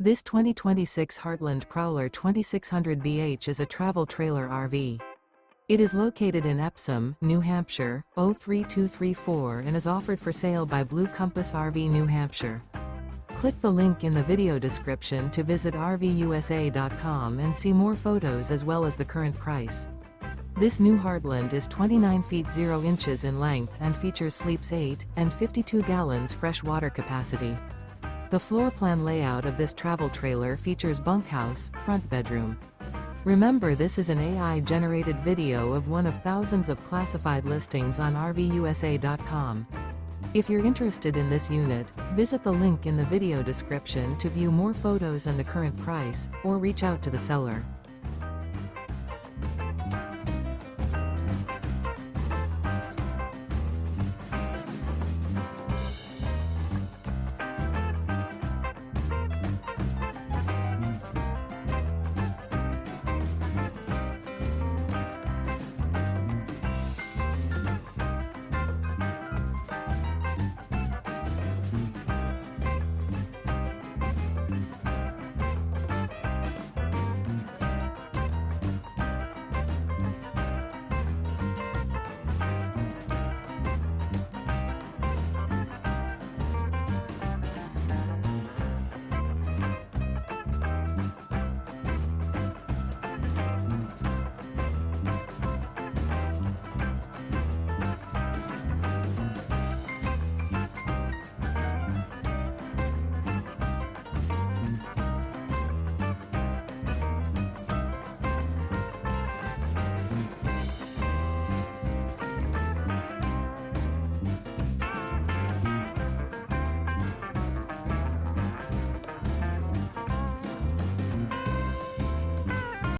This 2026 Heartland Prowler 2600BH is a travel trailer RV. It is located in Epsom, New Hampshire, 03234 and is offered for sale by Blue Compass RV New Hampshire. Click the link in the video description to visit RVUSA.com and see more photos as well as the current price. This new Heartland is 29 feet 0 inches in length and features sleeps 8 and 52 gallons fresh water capacity. The floor plan layout of this travel trailer features bunkhouse, front bedroom. Remember, this is an AI-generated video of one of thousands of classified listings on RVUSA.com. If you're interested in this unit, visit the link in the video description to view more photos and the current price, or reach out to the seller.